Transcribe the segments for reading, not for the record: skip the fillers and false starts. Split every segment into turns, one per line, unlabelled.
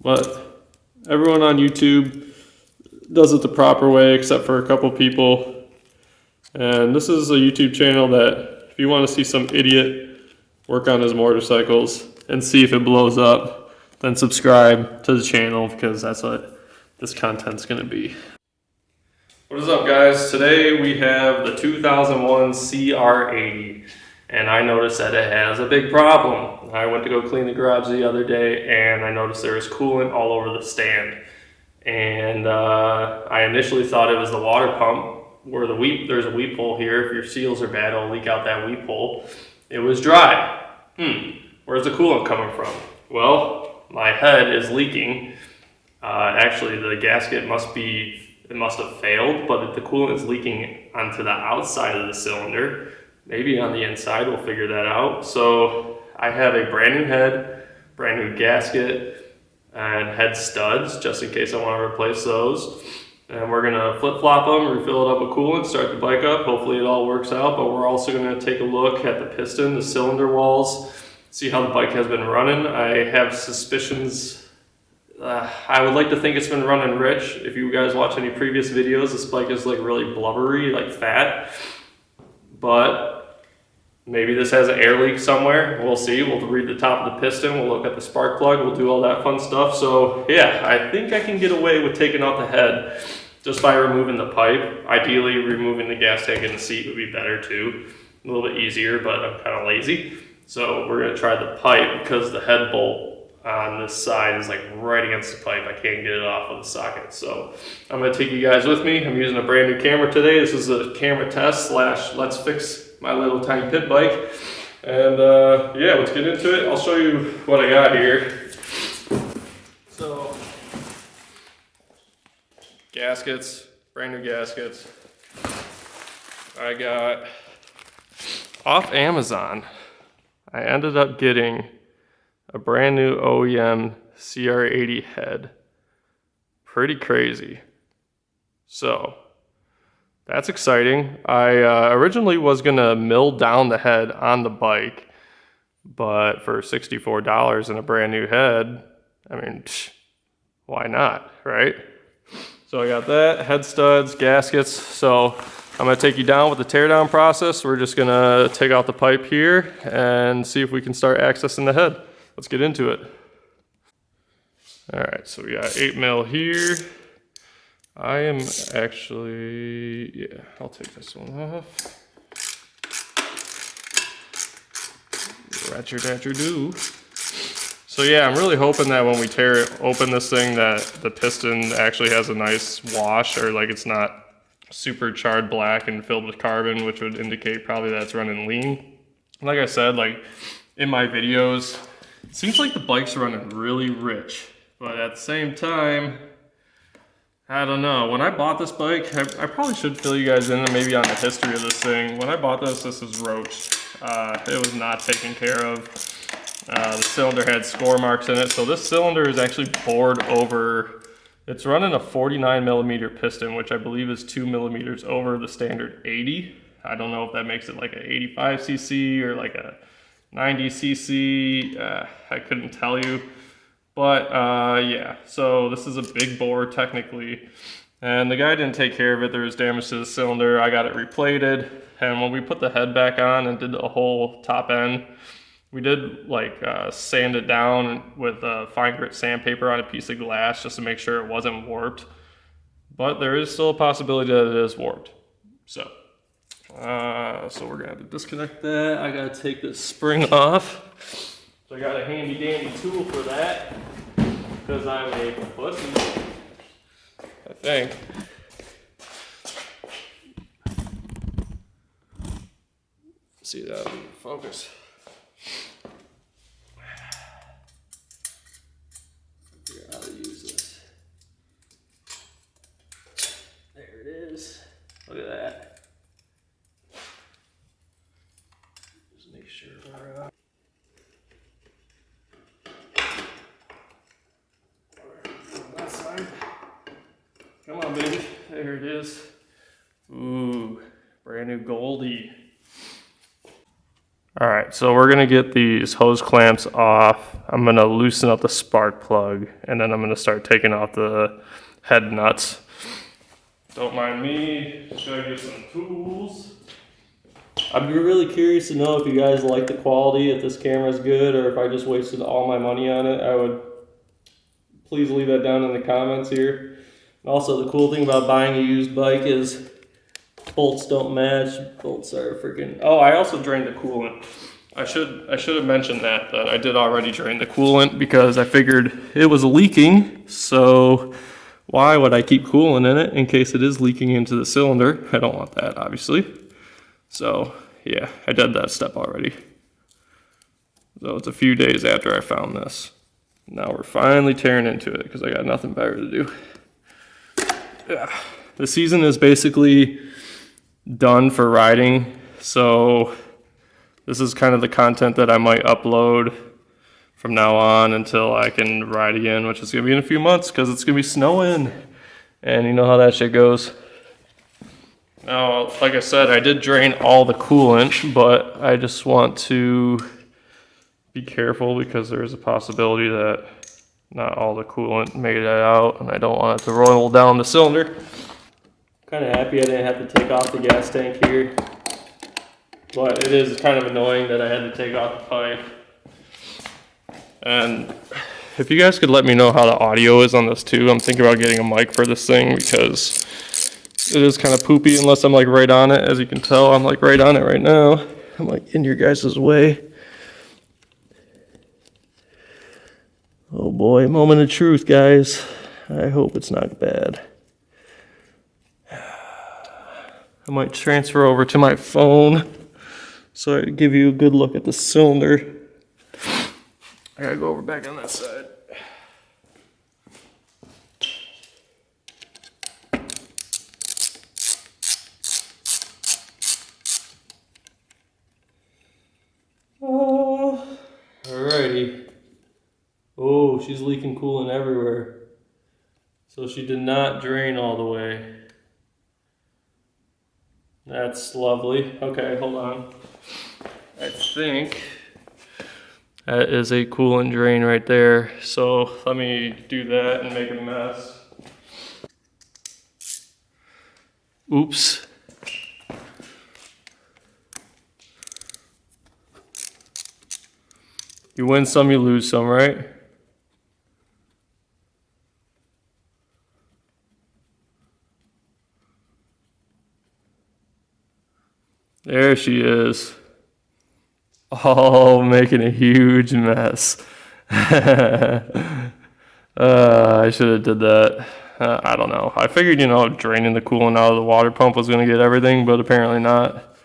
But everyone on YouTube does it the proper way except for a couple people. And this is a YouTube channel that if you want to see some idiot work on his motorcycles and see if it blows up, then subscribe to the channel because that's what this content's going to be. What is up, guys? Today we have the 2001 CR80 and I noticed that it has a big problem. I went to go clean the garage the other day and I noticed there was coolant all over the stand. And I initially thought it was the water pump where there's a weep hole here. If your seals are bad, it'll leak out that weep hole. It was dry. Where's the coolant coming from? Well, my head is leaking. Actually, the gasket must have failed, but the coolant is leaking onto the outside of the cylinder. Maybe on the inside, we'll figure that out. So I have a brand new head, brand new gasket, and head studs, just in case I want to replace those. And we're gonna flip-flop them, refill it up with coolant, start the bike up. Hopefully it all works out, but we're also gonna take a look at the piston, the cylinder walls, see how the bike has been running. I have suspicions. I would like to think it's been running rich. If you guys watch any previous videos, this bike is like really blubbery, like fat. But maybe this has an air leak somewhere. We'll see. We'll read the top of the piston. We'll look at the spark plug. We'll do all that fun stuff. So yeah, I think I can get away with taking out the head just by removing the pipe. Ideally, removing the gas tank and the seat would be better too. A little bit easier, but I'm kind of lazy. So we're gonna try the pipe because the head bolt on this side is like right against the pipe. I can't get it off of the socket. So I'm gonna take you guys with me. I'm using a brand new camera today. This is a camera test / let's fix my little tiny pit bike. And yeah, let's get into it. I'll show you what I got here. So, gaskets, brand new gaskets. I got off Amazon. I ended up getting a brand new OEM CR80 head. Pretty crazy. So that's exciting. I originally was gonna mill down the head on the bike, but for $64 and a brand new head, I mean, why not, right? So I got that, head studs, gaskets. So I'm gonna take you down with the teardown process. We're just gonna take out the pipe here and see if we can start accessing the head. Let's get into it. All right, so we got 8 mil here. I am actually, yeah, I'll take this one off. Ratchet-do. So yeah, I'm really hoping that when we tear open this thing that the piston actually has a nice wash, or like it's not super charred black and filled with carbon, which would indicate probably that it's running lean. Like I said, like in my videos, it seems like the bike's running really rich, but at the same time, I don't know. When I bought this bike, I probably should fill you guys in maybe on the history of this thing. When I bought this is roached. It was not taken care of. The cylinder had score marks in it. So this cylinder is actually bored over. It's running a 49 millimeter piston, which I believe is 2 millimeters over the standard 80. I don't know if that makes it like an 85 cc or like a 90 cc. I couldn't tell you. But yeah, so this is a big bore technically, and the guy didn't take care of it. There was damage to the cylinder. I got it replated, and when we put the head back on and did the whole top end, we did like sand it down with fine grit sandpaper on a piece of glass just to make sure it wasn't warped. But there is still a possibility that it is warped. So we're gonna have to disconnect that. I gotta take this spring off. So I got a handy dandy tool for that, because I'm a pussy, I think. See that in focus. Figure out how to use this. There it is. Look at that. Just make sure we're come on, baby. There it is. Ooh, brand new Goldie. All right, so we're gonna get these hose clamps off. I'm gonna loosen up the spark plug, and then I'm gonna start taking off the head nuts. Don't mind me, show you some tools. I'd be really curious to know if you guys like the quality, if this camera is good, or if I just wasted all my money on it. I would, please leave that down in the comments here. And also, the cool thing about buying a used bike is bolts don't match. Bolts are freaking. Oh, I also drained the coolant. I should have mentioned that I did already drain the coolant because I figured it was leaking. So why would I keep coolant in it in case it is leaking into the cylinder? I don't want that, obviously. So yeah, I did that step already. So it's a few days after I found this. Now we're finally tearing into it because I got nothing better to do. Yeah. The season is basically done for riding, so this is kind of the content that I might upload from now on until I can ride again, which is gonna be in a few months because it's gonna be snowing, and you know how that shit goes. Now, like I said, I did drain all the coolant, but I just want to be careful because there is a possibility that not all the coolant made it out, and I don't want it to roll down the cylinder. Kind of happy I didn't have to take off the gas tank here, but it is kind of annoying that I had to take off the pipe. And if you guys could let me know how the audio is on this too. I'm thinking about getting a mic for this thing because it is kind of poopy unless I'm like right on it. As you can tell, I'm like right on it right now. I'm like in your guys' way. Oh boy, moment of truth, guys. I hope it's not bad. I might transfer over to my phone so I can give you a good look at the cylinder. I gotta go over back on that side. Alrighty. Oh, she's leaking coolant everywhere. So she did not drain all the way. That's lovely. Okay, hold on. I think that is a coolant drain right there. So let me do that and make a mess. Oops. You win some, you lose some, right? There she is. Oh, making a huge mess. I should have did that. I don't know. I figured, draining the coolant out of the water pump was going to get everything, but apparently not.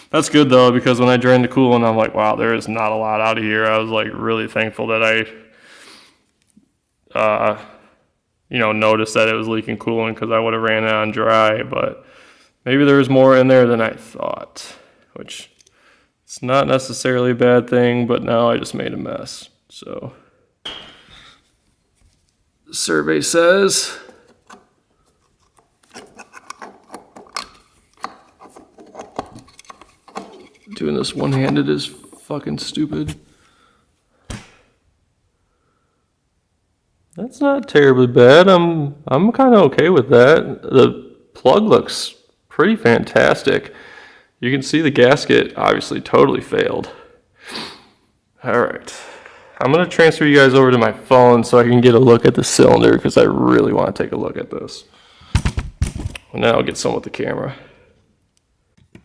That's good though, because when I drained the coolant, I'm like, wow, there is not a lot out of here. I was like really thankful that I, noticed that it was leaking coolant because I would have ran it on dry, but maybe there was more in there than I thought, which it's not necessarily a bad thing, but now I just made a mess. So the survey says doing this one-handed is fucking stupid. That's not terribly bad. I'm kind of okay with that. The plug looks pretty fantastic. You can see the gasket obviously totally failed. All right. I'm going to transfer you guys over to my phone so I can get a look at the cylinder because I really want to take a look at this. And then I'll get some with the camera.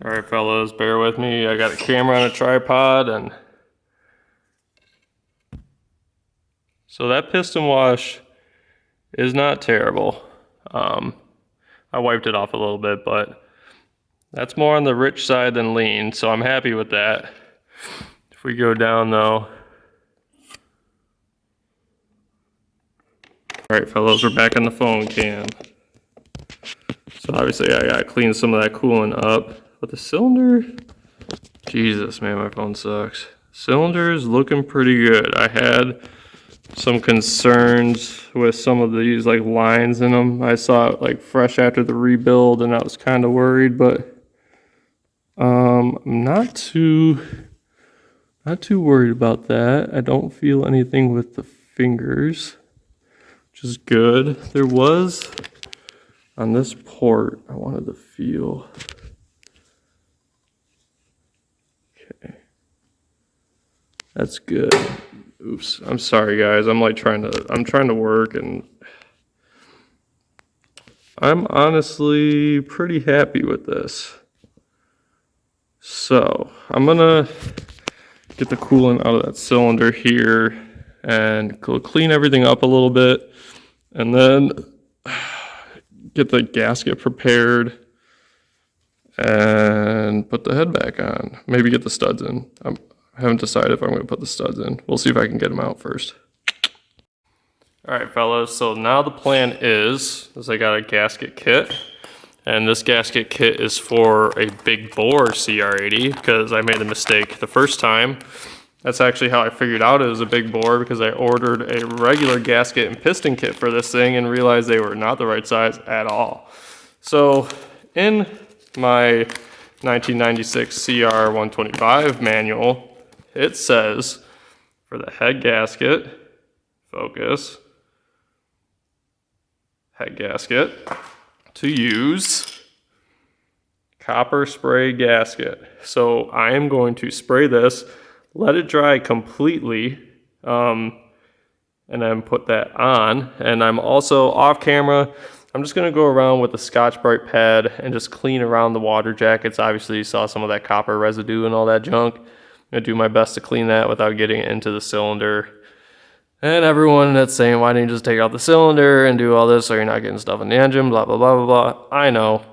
All right, fellas, bear with me. I got a camera on a tripod, and so that piston wash is not terrible. I wiped it off a little bit, but that's more on the rich side than lean, so I'm happy with that. If we go down though. All right, fellas, we're back on the phone cam. So obviously I gotta clean some of that coolant up. But the cylinder, Jesus, man, my phone sucks. Cylinder is looking pretty good. I had some concerns with some of these like lines in them. I saw it like fresh after the rebuild and I was kind of worried, but I'm not too Not too worried about that. I don't feel anything with the fingers, which is good. There was on this port, I wanted to feel. Okay. That's good. Oops. I'm sorry guys. I'm trying to work, and I'm honestly pretty happy with this. So, I'm gonna get the coolant out of that cylinder here and clean everything up a little bit, and then get the gasket prepared and put the head back on. Maybe get the studs in. I haven't decided if I'm going to put the studs in. We'll see if I can get them out first. All right, fellas, so now the plan is I got a gasket kit, and this gasket kit is for a big bore CR80 because I made a mistake the first time. That's actually how I figured out it was a big bore, because I ordered a regular gasket and piston kit for this thing and realized they were not the right size at all. So in my 1996 CR125 manual, it says for the head gasket, focus, head gasket, to use copper spray gasket. So I am going to spray this, let it dry completely, and then put that on. And I'm also off camera, I'm just gonna go around with the Scotch-Brite pad and just clean around the water jackets. Obviously you saw some of that copper residue and all that junk. I'm gonna do my best to clean that without getting it into the cylinder. And everyone that's saying, why didn't you just take out the cylinder and do all this so you're not getting stuff in the engine, blah, blah, blah, blah, blah. I know.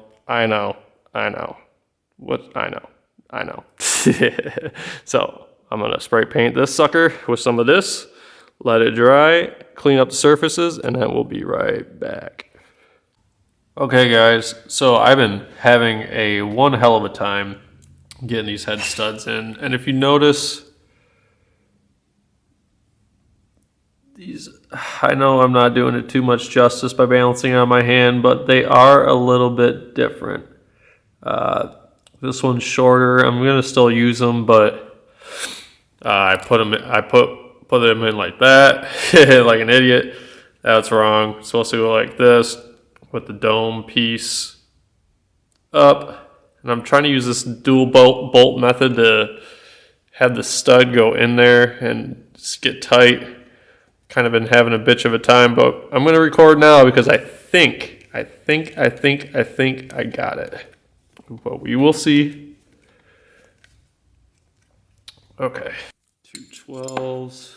So I'm gonna spray paint this sucker with some of this, let it dry, clean up the surfaces, and then we'll be right back. Okay guys, so I've been having one hell of a time getting these head studs in, and if you notice, these, I know I'm not doing it too much justice by balancing on my hand, but they are a little bit different. This one's shorter. I'm gonna still use them, but I put them in like that, like an idiot. That's wrong. It's supposed to go like this with the dome piece up. And I'm trying to use this dual bolt method to have the stud go in there and just get tight. Kind of been having a bitch of a time, but I'm gonna record now because I think I got it. But we will see. Okay. 212s.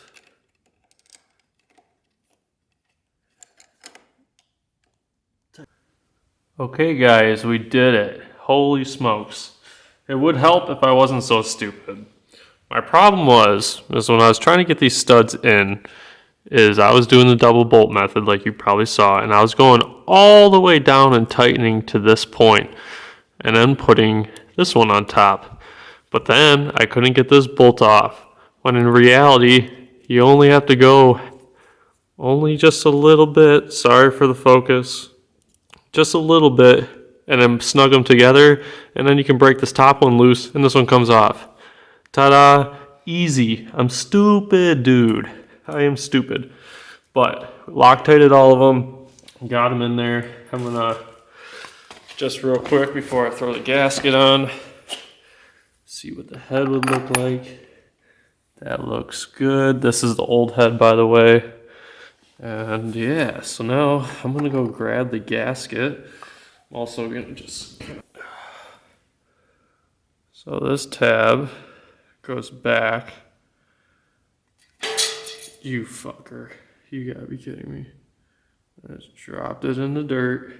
Okay guys, we did it. Holy smokes. It would help if I wasn't so stupid. My problem was when I was trying to get these studs in, I was doing the double bolt method like you probably saw, and I was going all the way down and tightening to this point and then putting this one on top. But then I couldn't get this bolt off, when in reality you only have to go only just a little bit, sorry for the focus, just a little bit, and then snug them together, and then you can break this top one loose and this one comes off. Ta-da, easy. I'm stupid, dude. I am stupid. But Loctited all of them, got them in there. I'm gonna, just real quick before I throw the gasket on, see what the head would look like. That looks good. This is the old head, by the way. And yeah, so now I'm gonna go grab the gasket. I'm also gonna just, so this tab goes back. You fucker. You gotta be kidding me. I just dropped it in the dirt.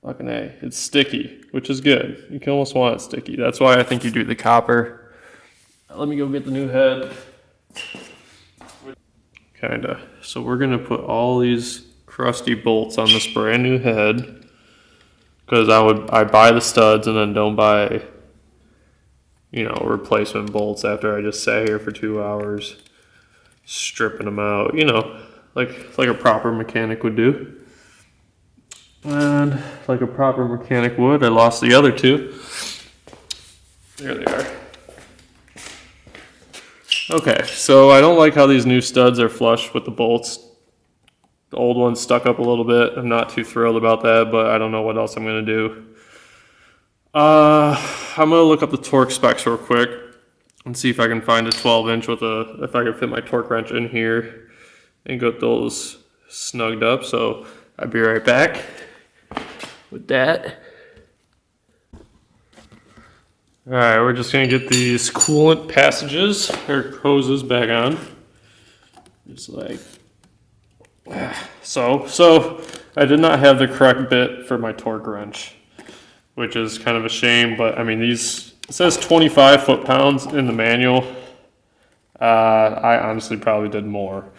Fucking A. It's sticky, which is good. You can almost want it sticky. That's why I think you do the copper. Let me go get the new head. Kinda. So we're gonna put all these crusty bolts on this brand new head, because I buy the studs and then don't buy, replacement bolts after I just sat here for 2 hours stripping them out, like a proper mechanic would do. And like a proper mechanic would, I lost the other two. There they are. Okay, so I don't like how these new studs are flush with the bolts. The old one's stuck up a little bit. I'm not too thrilled about that, but I don't know what else I'm gonna do. I'm gonna look up the torque specs real quick and see if I can find a 12-inch with if I can fit my torque wrench in here and get those snugged up. So I'll be right back with that. All right, we're just gonna get these coolant passages or hoses back on. Just like so. I did not have the correct bit for my torque wrench, which is kind of a shame. But I mean, it says 25 foot-pounds in the manual. I honestly probably did more,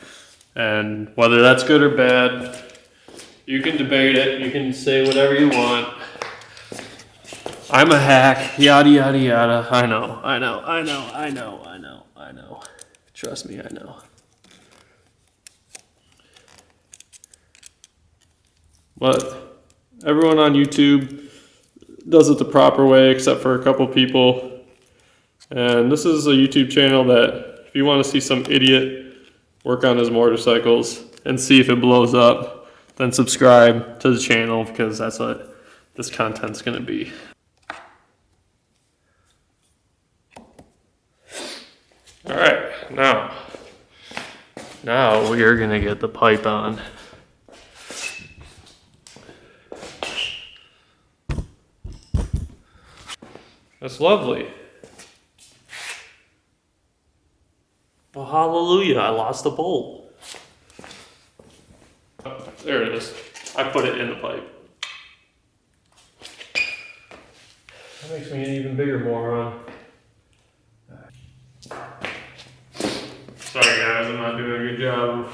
and whether that's good or bad, you can debate it. You can say whatever you want. I'm a hack, yada, yada, yada. I know. Trust me, I know. But everyone on YouTube does it the proper way, except for a couple people. And this is a YouTube channel that if you want to see some idiot work on his motorcycles and see if it blows up, then subscribe to the channel, because that's what this content's going to be. All right, now we are gonna get the pipe on. That's lovely. Well, hallelujah, I lost the bolt. Oh, there it is. I put it in the pipe. That makes me an even bigger moron. Sorry guys, I'm not doing a good job.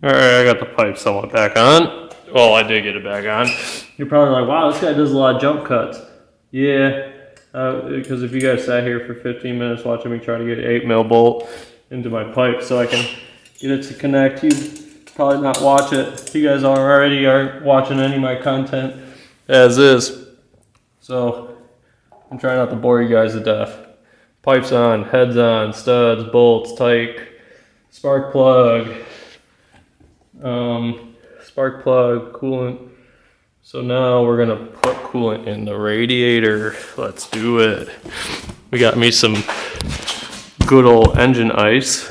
Alright, I got the pipe somewhat back on. Well, I did get it back on. You're probably like, wow, this guy does a lot of jump cuts. Yeah, because if you guys sat here for 15 minutes watching me try to get an 8mm bolt into my pipe so I can get it to connect, you'd probably not watch it. You guys already aren't watching any of my content as is. So I'm trying not to bore you guys to death. Pipes on, heads on, studs, bolts, tight, spark plug, coolant. So now we're gonna put coolant in the radiator. Let's do it. We got me some good old engine ice.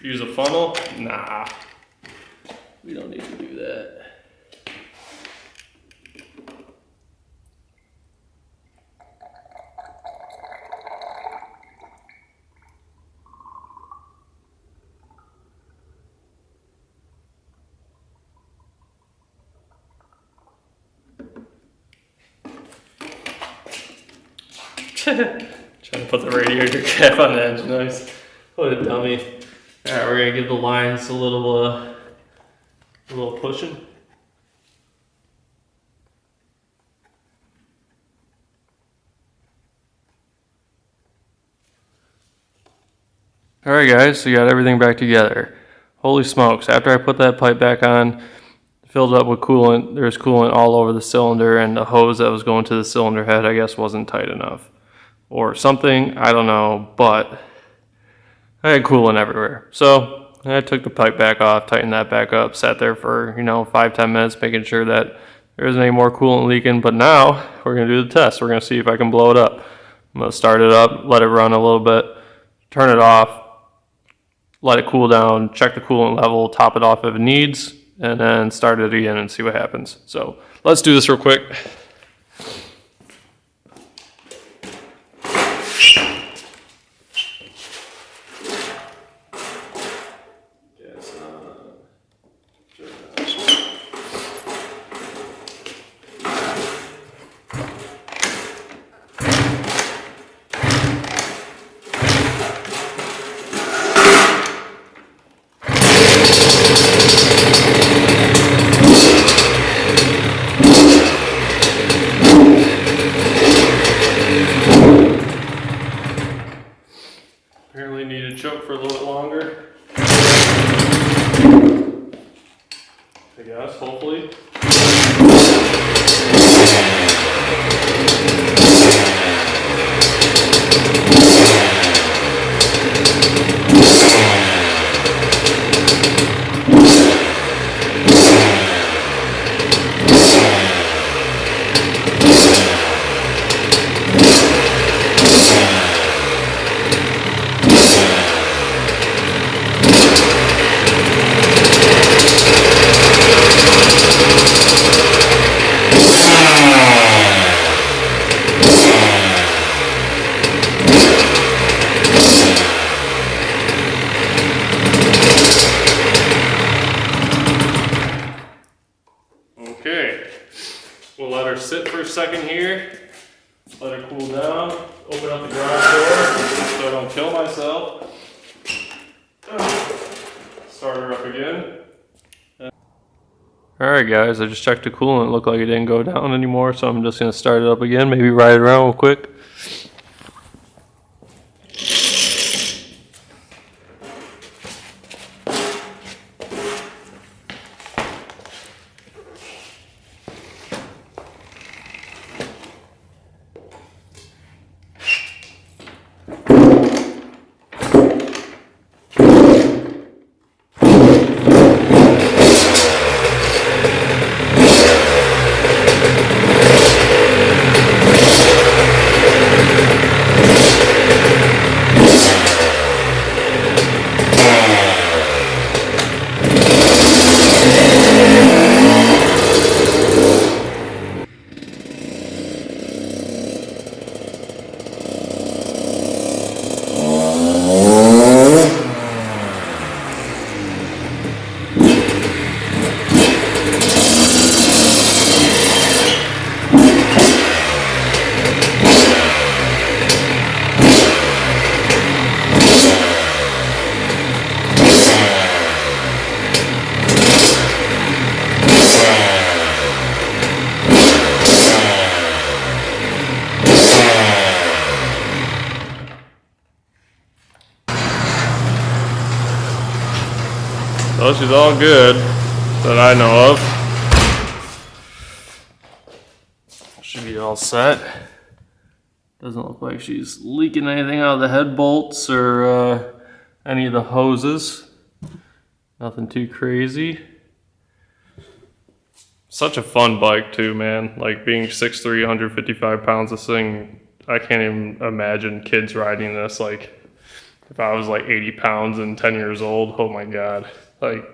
Use a funnel? Nah, we don't need to do that. Trying to put the radiator cap on the engine ice. What a dummy. Alright, we're gonna give the lines a little pushing. Alright guys, so you got everything back together. Holy smokes, after I put that pipe back on, filled up with coolant, there's coolant all over the cylinder, and the hose that was going to the cylinder head I guess wasn't tight enough. Or something, I don't know, but I had coolant everywhere. So I took the pipe back off, tightened that back up, sat there for 5-10 minutes making sure that there isn't any more coolant leaking. But now we're gonna do the test. We're gonna see if I can blow it up. I'm gonna start it up, let it run a little bit, turn it off, let it cool down, check the coolant level, top it off if it needs, and then start it again and see what happens. So let's do this real quick. steps, hopefully. Okay, we'll let her sit for a second here, let her cool down, open up the garage door so I don't kill myself. Start her up again. Alright guys, I just checked the coolant, it looked like it didn't go down anymore, so I'm just going to start it up again, maybe ride it around real quick. Well, she's all good that I know of. Should be all set. Doesn't look like she's leaking anything out of the head bolts or any of the hoses. Nothing too crazy. Such a fun bike too, man. Like being 6'3", 155 pounds, this thing, I can't even imagine kids riding this. Like if I was like 80 pounds and 10 years old, oh my God. Like,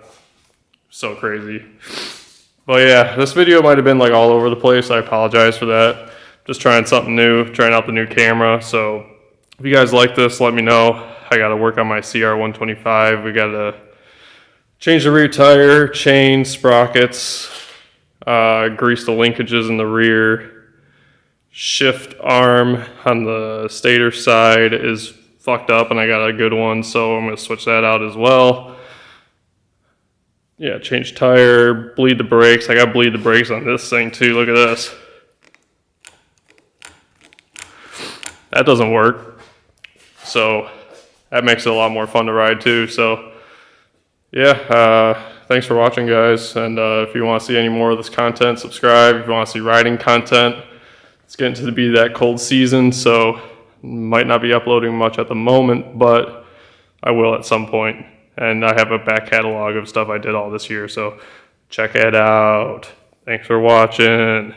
so crazy. But yeah, this video might have been like all over the place. I apologize for that. Just trying something new, trying out the new camera. So if you guys like this, let me know. I got to work on my CR125. We got to change the rear tire, chain, sprockets, grease the linkages in the rear. Shift arm on the stator side is fucked up and I got a good one, so I'm going to switch that out as well. Yeah, change tire, bleed the brakes. I got to bleed the brakes on this thing too. Look at this. That doesn't work. So that makes it a lot more fun to ride too. So yeah, thanks for watching guys. And if you want to see any more of this content, subscribe. If you want to see riding content, it's getting to be that cold season. So might not be uploading much at the moment, but I will at some point. And I have a back catalog of stuff I did all this year, so check it out. Thanks for watching.